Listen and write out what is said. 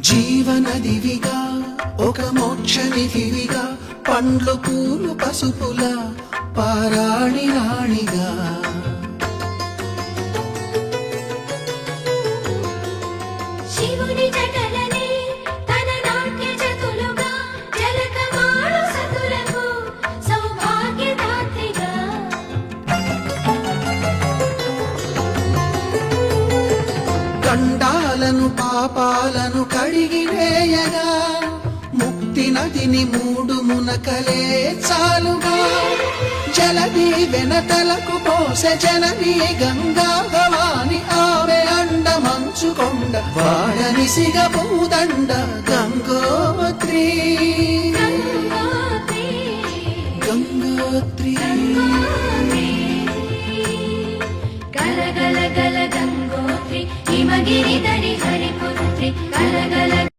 జీవనదివిగా ఒక మోక్షనిధివిగా పండ్లు పూలు పసుపుల పారాణి రాణిగా శివుని జటలనే తన నాట్య జతులుగా జలకమాడు సతులకు సౌభాగ్యదాత్రిగా గండాలను పాపాలను కడిగివేయగా ముక్తి నదిని మూడు మునకలే చాలుగా జలది వెనతలకు పోసె జనని గంగా భవాని ఆమె అండ మంచుకొండ వాడని సిగ పూదండ గంగోత్రి గంగోత్రి గల గల గల గంగోత్రి హిమగిరి దరి హరిపుత్రి గల గల